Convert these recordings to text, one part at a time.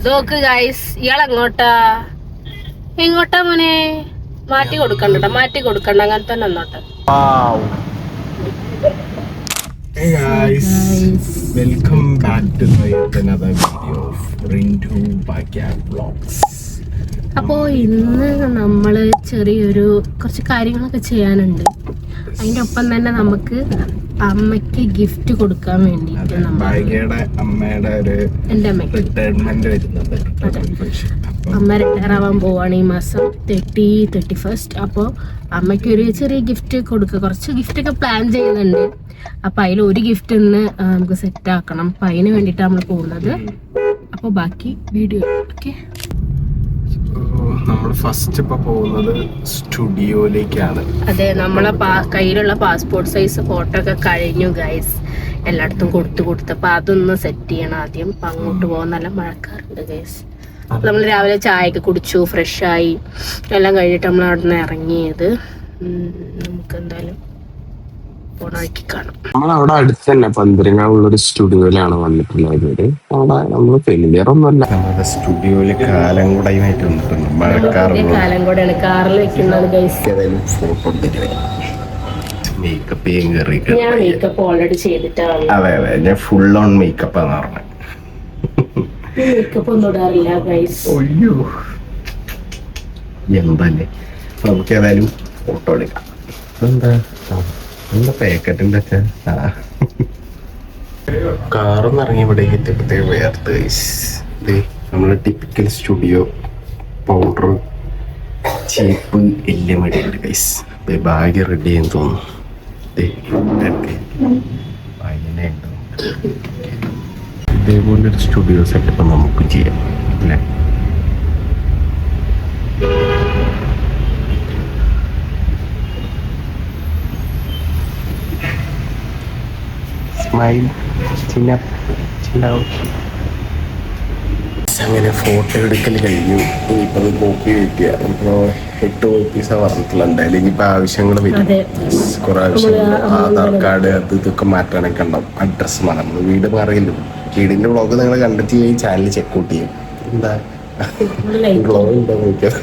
നോക്ക് ഗൈസ്, ഇയാളെങ്ങോട്ടാ മോനെ? മാറ്റി കൊടുക്കണ്ട അങ്ങനെ തന്നെ വന്നോട്ടെ. Hey guys, welcome back to another video of Rindu Backyard Vlogs. അപ്പോൾ ഇന്ന് നമ്മള് ചെറിയൊരു കുറച്ച് കാര്യങ്ങളൊക്കെ ചെയ്യാനുണ്ട്. അതിന്റെ ഒപ്പം തന്നെ നമുക്ക് അമ്മയ്ക്ക് ഗിഫ്റ്റ് കൊടുക്കാൻ വേണ്ടിട്ട് അമ്മയുടെ ഒരു റിട്ടയർമെന്റ് വരുന്നുണ്ട്. അമ്മ റിട്ടയർ ആവാൻ പോവാണ് ഈ മാസം 31st. അപ്പോൾ അമ്മയ്ക്ക് ഒരു ചെറിയ ഗിഫ്റ്റ് കൊടുക്കുക. കുറച്ച് ഗിഫ്റ്റ് ഒക്കെ പ്ലാൻ ചെയ്യുന്നുണ്ട്. അപ്പൊ അതിൽ ഒരു ഗിഫ്റ്റ് ഇന്ന് നമുക്ക് സെറ്റ് ആക്കണം. അപ്പൊ അതിന് വേണ്ടിട്ട് നമ്മൾ പോകുന്നത്. അപ്പൊ ബാക്കി വീഡിയോ. ഓക്കെ, നമ്മൾ ഫസ്റ്റ് ഇപ്പൊ പോകുന്നത് സ്റ്റുഡിയോയിലേക്കാണ്. അതെ, നമ്മളെ കയ്യിലുള്ള പാസ്പോർട്ട് സൈസ് ഫോട്ടോ ഒക്കെ കഴിഞ്ഞു ഗൈസ്. എല്ലായിടത്തും കൊടുത്തപ്പോ അതൊന്ന് സെറ്റ് ചെയ്യണം ആദ്യം. അപ്പൊ അങ്ങോട്ട് പോകാൻ നല്ല മഴക്കാറുണ്ട് ഗൈസ്. നമ്മൾ രാവിലെ ചായയൊക്കെ കുടിച്ചു, ഫ്രഷായി എല്ലാം കഴിഞ്ഞിട്ട് നമ്മൾ അവിടെ നിന്ന് ഇറങ്ങിയത്. നമുക്ക് എന്തായാലും നമ്മളവിടെ അടുത്ത് തന്നെ പന്തരങ്ങാവുള്ളൊരു സ്റ്റുഡിയോയിലാണ് വന്നിട്ടുള്ളത്. അവിടെ നമ്മള് ഫെമിലിയർ ഒന്നുമല്ല, സ്റ്റുഡിയോയില് കാലം കൂടെയായിട്ട് വന്നിട്ടുണ്ട്. മഴക്കാറും കാറിൽ വെക്കുന്നത്. ഫോട്ടോ മേക്കപ്പ് ഞാൻ മേക്കപ്പ് ഓൾറെഡി ചെയ്തിട്ടാണ്. അതെ, ഞാൻ ഫുൾ ഓൺ മേക്കപ്പ് ആണെന്ന് പറഞ്ഞത്. മേക്കപ്പ് ഒന്നും ഇടാറില്ല ഗൈസ്. അയ്യോ, എന്തല്ലേ. നമുക്ക് ഏതായാലും ഫോട്ടോ എടുക്കാം. എന്താ പാക്കറ്റിന്റെ ഒക്കെ കാറൊന്നും ഇറങ്ങി ഇവിടേക്ക് എത്തിയപ്പോഴത്തേക്ക് വേർത്ത് ഗൈസ്. നമ്മളെ ടിപ്പിക്കൽ സ്റ്റുഡിയോ പൗഡർ ചീപ്പ് എല്ലാം ഇടയുണ്ട് ഗൈസ്. ബാഗ് റെഡി ചെയ്യാൻ തോന്നുന്നു. ഇതേപോലെ ഒരു സ്റ്റുഡിയോ സെറ്റപ്പ് നമുക്ക് ചെയ്യാം അല്ലേ? അങ്ങനെ ഫോട്ടോ എടുക്കൽ കഴിഞ്ഞു. ഇനിയിപ്പോ കോപ്പി വയ്ക്കുക. ഇപ്പൊ 8 കോപ്പീസാ പറഞ്ഞിട്ടുള്ള. എന്തായാലും ഇനിയിപ്പോ ആവശ്യങ്ങൾ വരും, കുറെ ആവശ്യങ്ങൾ. ആധാർ കാർഡ് അത് ഇതൊക്കെ മാറ്റാനൊക്കെ ഉണ്ടാവും. അഡ്രസ്സ് മാറാം. നമ്മള് വീട് മാറിയല്ലോ. വീടിന്റെ വ്ളോഗ് നിങ്ങൾ കണ്ടിട്ട് ഈ ചാനൽ ചെക്കൗട്ട് ചെയ്യും. എന്താ വ്ളോഗ് ഉണ്ടോ നോക്കിയാൽ.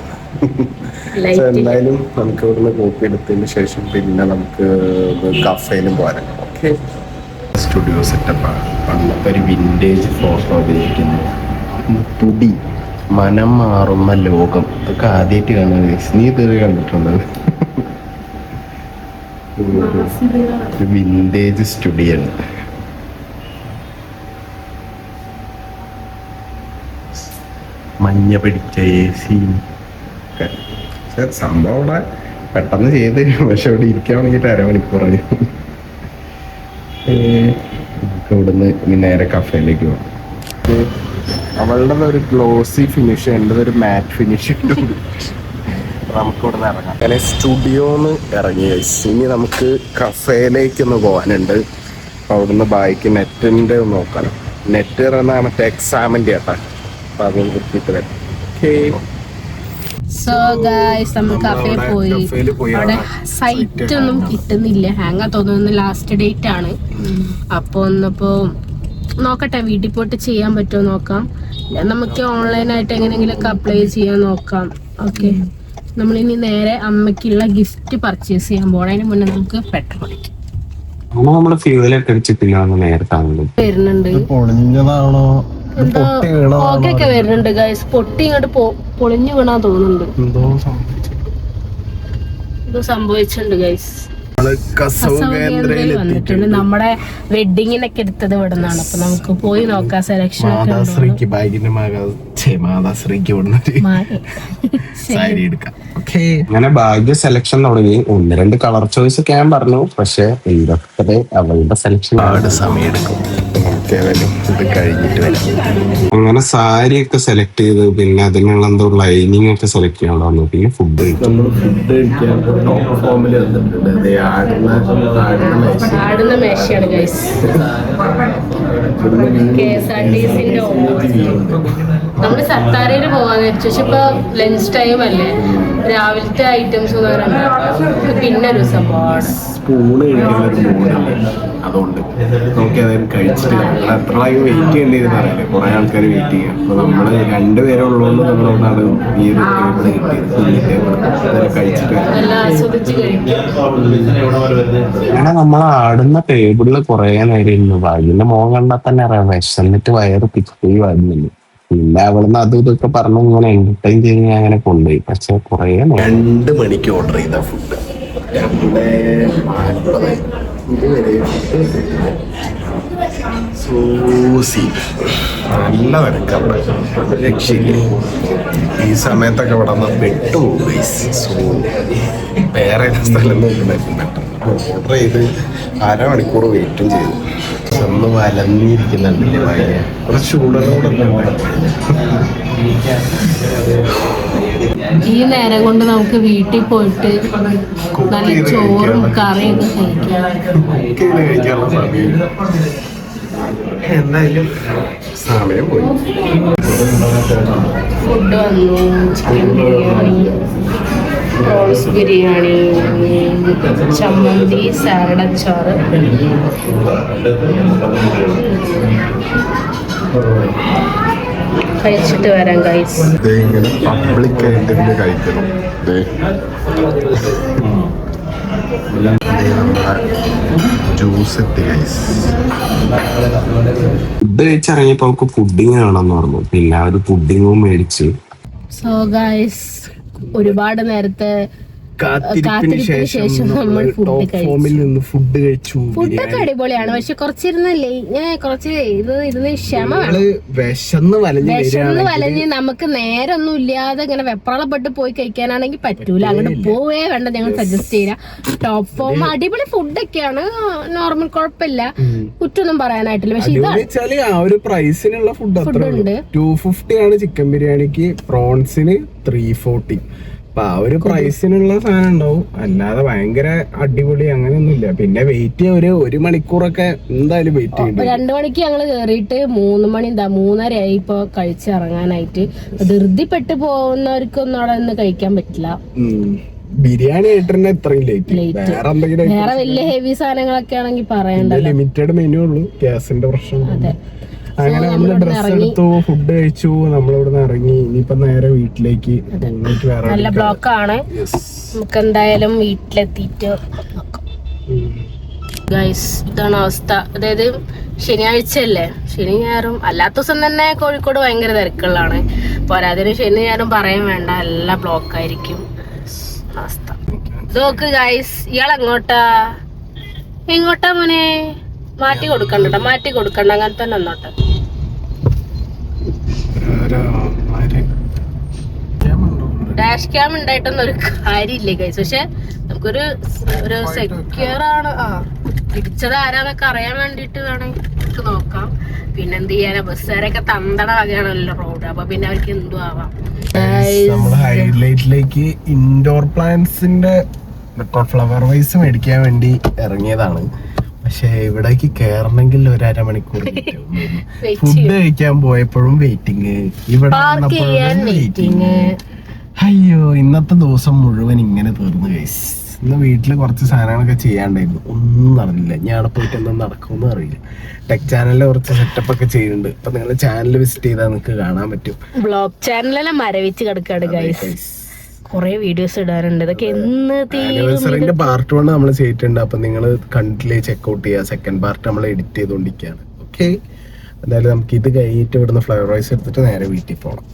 എന്തായാലും നമുക്ക് ഇവിടുന്ന് കോപ്പി എടുത്തതിന് ശേഷം പിന്നെ നമുക്ക് കഫേയിലും പോരാം. ഓക്കെ, സ്റ്റുഡിയോ സെറ്റപ്പാണ്. പണ്ടത്തെ ഒരു വിൻറ്റേജ് ഫോട്ടോ ഉപയോഗിക്കുന്നത്. തുടി മനം മാറുന്ന ലോകം ഇതൊക്കെ ആദ്യമായിട്ട് കാണുന്നത്. നീ ഇതുവരെ കണ്ടിട്ടുണ്ട്? വിൻറ്റേജ് സ്റ്റുഡിയോ ആണ്. മഞ്ഞ പിടിച്ച AC സംഭവം ഇവിടെ പെട്ടെന്ന് ചെയ്ത് തരും. പക്ഷെ ഇവിടെ ഇരിക്കാൻ വേണ്ടിയിട്ട് അരമണിക്കൂറായി. നമുക്ക് ഇവിടുന്ന് ഇനി നേരെ കഫേയിലേക്ക് പോകാം. അവളുടെ ഒരു ഗ്ലോസി ഫിനിഷ്, എൻ്റെ ഒരു മാറ്റ് ഫിനിഷ്. നമുക്ക് ഇവിടെ നിന്ന് ഇറങ്ങാം. അങ്ങനെ സ്റ്റുഡിയോന്ന് ഇറങ്ങി. ഇനി നമുക്ക് കഫേയിലേക്കൊന്ന് പോകാനുണ്ട്. അപ്പം അവിടുന്ന് ബായിക്ക് നെറ്റിൻ്റെ ഒന്ന് നോക്കണം. നെറ്റ് പറഞ്ഞാൽ മറ്റേ എക്സാമിൻ്റെ ആട്ടാ. അപ്പം അതൊന്ന് കിട്ടിയിട്ട് വരാം. ഓക്കേ, സോ ഗൈസ്, നമ്മൾ കഫേ പോയി. അവിടെ സൈറ്റ് ഒന്നും കിട്ടുന്നില്ല, ഹാങ്ങാ തോന്നുന്നു. ലാസ്റ്റ് ഡേറ്റ് ആണ്. അപ്പൊ ഒന്നിപ്പോ നോക്കട്ടെ, വീട്ടിൽ പോയിട്ട് ചെയ്യാൻ പറ്റുമോ നോക്കാം. നമുക്ക് ഓൺലൈനായിട്ട് എങ്ങനെയെങ്കിലും ഒക്കെ അപ്ലൈ ചെയ്യാൻ നോക്കാം. ഓക്കെ, നമ്മളിനി നേരെ അമ്മയ്ക്കുള്ള ഗിഫ്റ്റ് പർച്ചേസ് ചെയ്യാൻ പോകണം. അതിന് മുന്നേ നമുക്ക് പെട്രോൾ അടിക്കാം. വരുന്നുണ്ട്, ഓക്കെ വരുന്നുണ്ട് ഗൈസ്. പൊട്ടി ഇങ്ങോട്ട് പൊളിഞ്ഞു വീണാ തോന്നുന്നുണ്ട്. എന്തോ സംഭവിച്ചിട്ടുണ്ട് ഗൈസ്. വന്നിട്ടുണ്ട്. നമ്മുടെ വെഡിങ്ങിനൊക്കെ എടുത്തത് ഇവിടെ നിന്നാണ്. അപ്പൊ നമുക്ക് പോയി നോക്കാം. സെലക്ഷൻ അങ്ങനെ ഭാഗ്യ സെലക്ഷൻ തുടങ്ങി. 1-2 കളർ ചോയ്സ് ഒക്കെ ഞാൻ പറഞ്ഞു. പക്ഷെ ഇതൊക്കെ അവളുടെ സെലക്ഷൻ സമയം എടുക്കും. അങ്ങനെ സാരി ഒക്കെ സെലക്ട് ചെയ്ത് പിന്നെ അതിനുള്ള എന്തോ ലൈനിങ് ഒക്കെ സെലക്ട് ചെയ്യാൻ വന്നു. പിന്നെ ഫുഡ് ആടുന്ന മേശയാണ് ഗൈസ്. KSRTCന്റെ നമ്മള് സത്താരയില് പോവാന്ന് വെച്ചു. പക്ഷെ ഇപ്പൊ ലഞ്ച് ടൈം അല്ലേ, രാവിലത്തെ ഐറ്റംസ് പിന്നെ ഒരു ദിവസം സ്പൂണ് കഴിക്കുന്ന അതുകൊണ്ട് നമുക്ക് ഏതായാലും കഴിച്ചിട്ട് എത്ര വെയിറ്റ് ചെയ്യേണ്ടതെന്ന് അറിയില്ല, കുറെ ആൾക്കാർ വെയിറ്റ് ചെയ്യാം. അപ്പൊ നമ്മള് രണ്ടുപേരെ ഉള്ളതുകൊണ്ട് നമ്മളോടാണ് ഈ ഒരു ടേബിള് കിട്ടിയത്, കുഞ്ഞി ടേബിൾ. അതായത് കഴിച്ചിട്ട് അങ്ങനെ നമ്മൾ ആടുന്ന ടേബിളിൽ കുറെ നേരം ഇരുന്നു. ഭാഗ്യന്റെ മോൻ കണ്ടാൽ തന്നെ അറിയാം വിശന്നിട്ട് വയറ് പിച്ചി വരുന്നില്ല. പിന്നെ അവിടുന്ന് അതും ഇതൊക്കെ പറഞ്ഞു ഇങ്ങനെ എന്റർടൈൻ ചെയ്ത് ഞാൻ അങ്ങനെ കൊണ്ടുപോയി. പക്ഷെ കുറെ 2 മണിക്ക് ഓർഡർ ചെയ്ത ഫുഡ് 2:40 ഇതുവരെ സൂസി നല്ല തിരക്ക് അവിടെ, രക്ഷയില്ല. ഈ സമയത്തൊക്കെ ഇവിടെ നിന്ന് പെട്ടുപോകും. സോ വേറെ സ്ഥലം നോക്കുന്നുണ്ട്. ഓർഡർ ചെയ്ത് 1/2 മണിക്കൂർ വെയിറ്റും ചെയ്തു. ഒന്ന് വലഞ്ഞിരിക്കുന്നുണ്ടല്ലേ ഭയങ്കര, കുറച്ച് ചൂടനോടെ. ഈ നേരം കൊണ്ട് നമുക്ക് വീട്ടിൽ പോയിട്ട് നല്ല ചോറും കറിയൊക്കെ കഴിക്കാനുള്ള സമയം എന്തായാലും സമയം പോയി. ഫുഡ് വന്നു. ചിക്കൻ ബിരിയാണി, റോൾസ് ബിരിയാണി, ചമ്മന്തി, സാലഡ്, അച്ചാറ്. കഴിച്ചിട്ട് വരാം ഗൈസ്. ഇങ്ങനെ പബ്ലിക് ആയിട്ട് കഴിക്കണം. ജ്യൂസ് എത്തി ഗൈസ്. ഫുഡ് കഴിച്ചിറങ്ങിയപ്പോ നമുക്ക് പുഡിങ് വേണമെന്ന് പറഞ്ഞു. പിന്നെ ആ ഒരു പുഡിങ്ങും മേടിച്ച്. സോ ഗൈസ്, ഒരുപാട് നേരത്തെ കാത്തിരിപ്പിന് ശേഷം നമ്മൾ ഫുഡ് കഴിച്ചു. ഫുഡൊക്കെ അടിപൊളിയാണ്. പക്ഷെ കുറച്ചിരുന്നല്ലേ കുറച്ച് ഇരുന്ന് ക്ഷമ വിശന്ന് വലഞ്ഞ് നമുക്ക് നേരൊന്നും ഇല്ലാതെ ഇങ്ങനെ വെപ്രാളപ്പെട്ട് പോയി കഴിക്കാനാണെങ്കിൽ പറ്റൂല. അങ്ങോട്ട് പോവേ വേണ്ട. ഞങ്ങൾ സജസ്റ്റ് ചെയ്യാം. ടോപ്പ് ഫോം അടിപൊളി ഫുഡൊക്കെയാണ്, നോർമൽ കുഴപ്പമില്ല, കുറ്റൊന്നും പറയാനായിട്ടില്ല. പക്ഷെ ഇതാണ് ആ ഒരു പ്രൈസിനുള്ള ഫുഡ് ഉണ്ട്. 250 ആണ് ചിക്കൻ ബിരിയാണിക്ക്, പ്രോൺസിന് 340. അപ്പൊ ആ ഒരു പ്രൈസിനുള്ള സാധനം ഉണ്ടാവും. അല്ലാതെ ഭയങ്കര അടിപൊളി അങ്ങനെയൊന്നുമില്ല. പിന്നെ വെയിറ്റ് ചെയ്യാൻ 1 മണിക്കൂറൊക്കെ എന്തായാലും വെയിറ്റ് ചെയ്യണം. 2 മണിക്ക് ഞങ്ങള് കേറിയിട്ട് 3 മണി 3:30 ആയി ഇപ്പൊ കഴിച്ചിറങ്ങാനായിട്ട്. ധൃതിപ്പെട്ട് പോകുന്നവർക്കൊന്നും അവിടെ നിന്ന് കഴിക്കാൻ പറ്റില്ല. ബിരിയാണി ആയിട്ട് തന്നെ ഇത്രയും ലേറ്റ്. വേറെ എന്തെങ്കിലും വേറെ വലിയ ഹെവി സാധനങ്ങളൊക്കെ ആണെങ്കിൽ പറയണ്ട. ലിമിറ്റഡ് മെനു ഉള്ളൂ, ഗ്യാസിന്റെ പ്രശ്നം. അങ്ങനെ നമ്മള് ഡ്രസ് എടുത്തു, ഫുഡ് കഴിച്ചു, നമ്മളിവിടുന്ന് ഇറങ്ങി. ഇനിയിപ്പോ നേരെ വീട്ടിലേക്ക്. നല്ല ബ്ലോക്ക് ആണ്. നമുക്ക് എന്തായാലും വീട്ടിലെത്തിയിട്ട് നോക്കാം ഗൈസ്. ഇതാണ് അവസ്ഥ. അതായത് ശനിയാഴ്ച അല്ലേ, ശനി ഞായറും അല്ലാത്ത ദിവസം തന്നെ കോഴിക്കോട് ഭയങ്കര തിരക്കുകളാണ്. പോരാതിന് ശനി ഞായറും പറയാൻ വേണ്ട, എല്ലാ ബ്ലോക്ക് ആയിരിക്കും അവസ്ഥ. നോക്ക് ഗൈസ്, ഇയാൾ എങ്ങോട്ടാ മോനെ? മാറ്റി കൊടുക്കണ്ട, അങ്ങനെ തന്നെ വന്നോട്ടെ. ഡാഷ് ക്യാം ഉണ്ടായിട്ടൊന്നും ഒരു കാര്യമില്ല ഗൈസ്. പക്ഷെ നമുക്കൊരു സെക്യൂർ ആണ്. പിടിച്ചത് ആരാന്നൊക്കെ അറിയാൻ വേണ്ടിട്ട് വേണമെങ്കിൽ നമുക്ക് നോക്കാം. പിന്നെ എന്ത് ചെയ്യാനാ, ബസ്സുകാരൊക്കെ തന്തട വകയാണല്ലോ റോഡ്. അപ്പൊ പിന്നെ അവർക്ക് എന്തും ആവാം. നമ്മള് ഹൈലൈറ്റിലേക്ക് ഇൻഡോർ പ്ലാന്റ്സിന്റെ ഫ്ലവർ വൈസ് മേടിക്കാൻ വേണ്ടി ഇറങ്ങിയതാണ്. പക്ഷെ ഇവിടേക്ക് കേറണമെങ്കിൽ 1/2 മണിക്കൂർ. ഫുഡ് കഴിക്കാൻ പോയപ്പോഴും വെയിറ്റിംഗ്, ഇവിടെ വെയിറ്റിംഗ്. അയ്യോ, ഇന്നത്തെ ദിവസം മുഴുവൻ ഇങ്ങനെ തീർന്നു ഗൈസ്. ഇന്ന് വീട്ടില് കുറച്ച് സാധനങ്ങളൊക്കെ ചെയ്യാണ്ടായിരുന്നു, ഒന്നും നടന്നില്ല. ഞാൻ അവിടെ പോയിട്ട് എന്താ നടക്കുമെന്ന് അറിയില്ല. ടെക് ചാനലിൽ കുറച്ച് സെറ്റപ്പ് ഒക്കെ ചെയ്യുന്നുണ്ട്. അപ്പൊ നിങ്ങൾ ചാനൽ വിസിറ്റ് ചെയ്താൽ നിങ്ങൾക്ക് കാണാൻ പറ്റും. ബ്ലോഗ് ചാനലെല്ലാം മരവിച്ച് കിടക്കാണ് ഗൈസ്. കൊറേ വീഡിയോസ് ഇടാറുണ്ട്. ഇതൊക്കെ ആനിവേഴ്സറിന്റെ പാർട്ട് 1 നമ്മൾ ചെയ്തിട്ടുണ്ട്. അപ്പൊ നിങ്ങൾ കണ്ടില്ലേ, ചെക്ക്ഔട്ട് ചെയ്യുക. സെക്കൻഡ് പാർട്ട് നമ്മൾ എഡിറ്റ് ചെയ്തുകൊണ്ടിരിക്കുകയാണ്. ഓക്കെ, എന്തായാലും നമുക്ക് ഇത് കഴിഞ്ഞിട്ട് ഇവിടുന്ന് ഫ്ലവർ റൈസ് എടുത്തിട്ട് നേരെ വീട്ടിൽ പോകണം.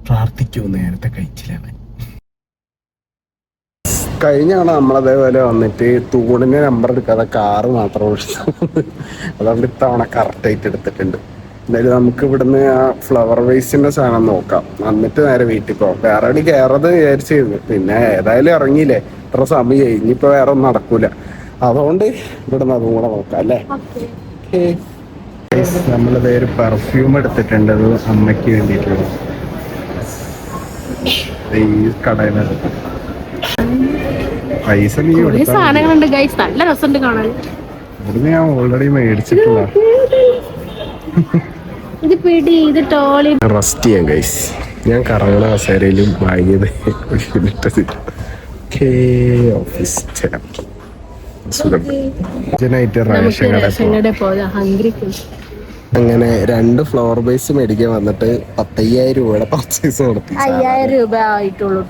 പ്രാർത്ഥിക്കൂ, നേരത്തെ കഴിച്ചില്ല. കഴിഞ്ഞാണ് നമ്മളതേപോലെ വന്നിട്ട് തൂണിന്റെ നമ്പർ എടുക്കാതെ കാറ് മാത്രം ഓടിച്ചത്. അതുകൊണ്ട് ഇത്തവണ കറക്റ്റായിട്ട് എടുത്തിട്ടുണ്ട്. എന്തായാലും നമുക്ക് ഇവിടുന്ന് ആ ഫ്ലവർ വേസിന്റെ സാധനം നോക്കാം, എന്നിട്ട് നേരെ വീട്ടിൽ പോകാം. വേറെ എവിടെ കയറത് വിചാരിച്ചിരുന്നു, പിന്നെ ഏതായാലും ഇറങ്ങിയില്ലേ, ഇത്ര സമയമായി, ഇനിയിപ്പോ വേറെ ഒന്നും നടക്കൂല. അതുകൊണ്ട് ഇവിടുന്ന് അതും കൂടെ നോക്കാം അല്ലേ. നമ്മളിത് ഒരു പെർഫ്യൂം എടുത്തിട്ടുണ്ട്, അത് അമ്മയ്ക്ക് വേണ്ടിയിട്ടുള്ളത്. ഈ കടയിലാണ് പൈസ സാധനങ്ങളുണ്ട് ഗൈസ്, നല്ല രസമുണ്ട് കാണാൻ. ഇവിടുന്ന് ഞാൻ ഓൾറെഡി മേടിച്ചിട്ടുള്ള. റെസ്റ്റ് ചെയ്യാം ഗൈസ്. ഞാൻ കറങ്ങണ കസേരയിലും വാങ്ങിയത് ഓഫീസ് റേഷൻ കട പോലെ ഹംഗ്രി. അങ്ങനെ 2 ഫ്ലോർ ബേസ് മേടിക്കാൻ വന്നിട്ട് 10,000 രൂപയുടെ പർച്ചേസ് നടത്തി. 5,000 രൂപ ആയിട്ടുള്ളൂ.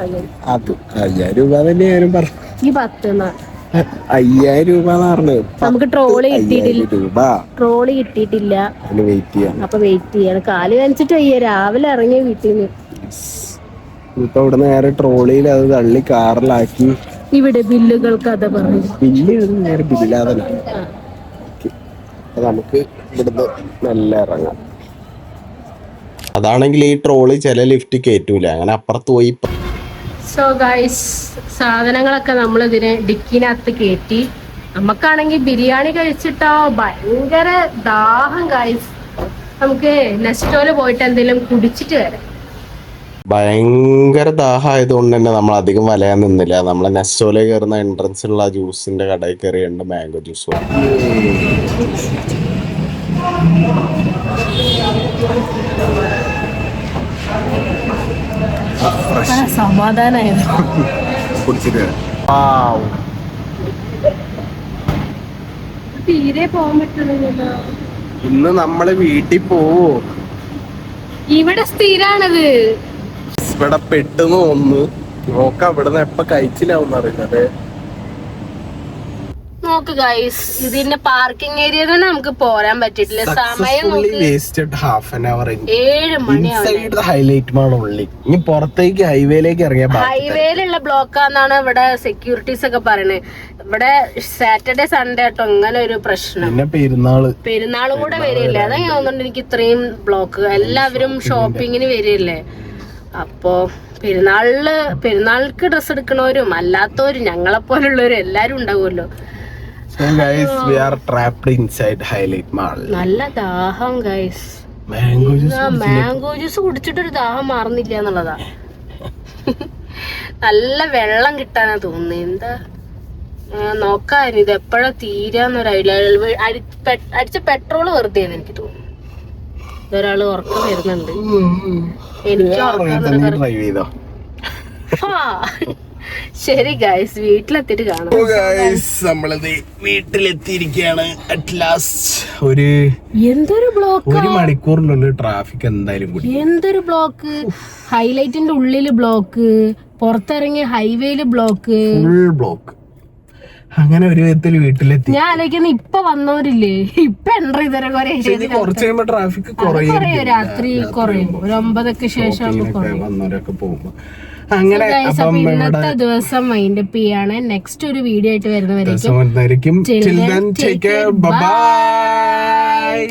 അത് 5,000 രൂപ തന്നെ ഞാനും പറഞ്ഞു. ഈ 10 5,000 രൂപ നമുക്ക് ട്രോളി കിട്ടിയിട്ടില്ല. വെയിറ്റ് ചെയ്യാം. അപ്പൊ വെയിറ്റ് ചെയ്യാണ്. കാല് കാണിച്ചിട്ട് വയ്യ. രാവിലെ ഇറങ്ങിയ വീട്ടിൽ നിന്ന് ഇപ്പൊ ഇവിടെ നേരെ ട്രോളിയിൽ അത് തള്ളി കാറിലാക്കി. ഇവിടെ ബില്ലുകൾ കഥ പറഞ്ഞു. ബില്ല് നേരെ ബില്ലാതെ നമുക്ക് ഇവിടുന്ന് നല്ല ഇറങ്ങാം. അതാണെങ്കിൽ ഈ ട്രോളി ചില ലിഫ്റ്റ് കയറ്റൂല, അങ്ങനെ അപ്പുറത്ത് പോയി. സോ ഗൈസ്, സാധനങ്ങളൊക്കെ നമ്മൾ ഇതിനെ ഡിക്കിനകത്ത് കയറ്റി. നമുക്കാണെങ്കിൽ ബിരിയാണി കഴിച്ചിട്ടോ ഭയങ്കര ദാഹം ഗൈസ്. നമുക്ക് നെസ്റ്റോല് പോയിട്ട് എന്തെങ്കിലും കുടിച്ചിട്ട് വരാം. ഭയങ്കര ദാഹമായതുകൊണ്ട് തന്നെ നമ്മൾ അധികം വലയാൻ നിന്നില്ല. നമ്മളെ നെസ്റ്റോലെ കയറുന്ന എൻട്രൻസിലുള്ള ജ്യൂസിന്റെ കടയിൽ കയറിയുണ്ട് മാംഗോ ജ്യൂസ്. സമാധാനായിരുന്നു. തീരെ പോകാൻ പറ്റുന്നില്ലല്ലോ. ഇന്ന് നമ്മള് വീട്ടിൽ പോവോ? ഇവിടെ സ്ഥിരാണത്. ഇവിടെ പെട്ടെന്ന് ഒന്ന് നോക്കാം. ഇവിടുന്ന് എപ്പ കഴിച്ചില്ലാവും അറിയില്ലേ. നോക്ക് ഗൈസ്, ഇതിന്റെ പാർക്കിംഗ് ഏരിയ തന്നെ നമുക്ക് പോരാൻ പറ്റിയിട്ടില്ല. സമയം 7 മണിയാണ്. ഇനി പുറത്തേക്ക് ഹൈവേയിലേക്ക് ഇറങ്ങിയ ഹൈവേയിലുള്ള ബ്ലോക്കാന്നാണ് ഇവിടെ സെക്യൂരിറ്റീസ് ഒക്കെ പറയുന്നത്. ഇവിടെ സാറ്റർഡേ സൺഡേ ആട്ടോ ഇങ്ങനെ ഒരു പ്രശ്നം. പെരുന്നാളും കൂടെ വരില്ലേ. അതാ ഞാൻ തോന്നുന്നുണ്ട് എനിക്ക് ഇത്രയും ബ്ലോക്ക്. എല്ലാവരും ഷോപ്പിങ്ങിന് വരില്ലേ. അപ്പോ പെരുന്നാൾക്ക് ഡ്രസ് എടുക്കണവരും അല്ലാത്തവരും ഞങ്ങളെപ്പോലുള്ളവരും എല്ലാരും ഉണ്ടാവുമല്ലോ. നല്ല ദാഹം ഗൈസ്. മാംഗോ ജ്യൂസ് കുടിച്ചിട്ടൊരു ദാഹം മാറുന്നില്ല എന്നുള്ളതാ. നല്ല വെള്ളം കിട്ടാനാ തോന്നുന്നത്. എന്താ നോക്കാൻ ഇത് എപ്പോഴാ തീരാന്നൊരു ഐഡിയ. അടിച്ച പെട്രോള് വെറുതെ എനിക്ക് തോന്നുന്നു. ഇതൊരാള് ഉറക്കം വരുന്നുണ്ട്. എനിക്ക് ഉറക്കം. ശരി ഗൈസ്, വീട്ടിലെത്തിട്ട് കാണാം. നമ്മളത് വീട്ടിലെത്തിയിരിക്കുകയാണ് അറ്റ് ലാസ്റ്റ്. എന്തൊരു ബ്ലോക്ക്! 1 മണിക്കൂറിനുള്ളിൽ ട്രാഫിക് എന്തായാലും. എന്തൊരു ബ്ലോക്ക്! ഹൈലൈറ്റിന്റെ ഉള്ളില് ബ്ലോക്ക്, പുറത്തിറങ്ങിയ ഹൈവേയില് ബ്ലോക്ക്, ഫുൾ ബ്ലോക്ക്. അങ്ങനെ ഒരു വിധത്തിൽ വീട്ടിലെത്തി. ഞാൻ ആലോചിക്കുന്ന ഇപ്പൊ വന്നവരില്ലേ, ഇപ്പൊ എൻട്രി ചെയ്തവരെ കുറച്ച് കഴിയുമ്പോ ട്രാഫിക് കുറയും. രാത്രി കുറയും. ഒരു 9 ശേഷം വന്നവരൊക്കെ പോകുമ്പോ. അങ്ങനെ ഇന്നത്തെ ദിവസം മൈൻഡപ്പ് ചെയ്യാണ്. നെക്സ്റ്റ് ഒരു വീഡിയോ ആയിട്ട് വരുന്നവരേക്കും ബൈ.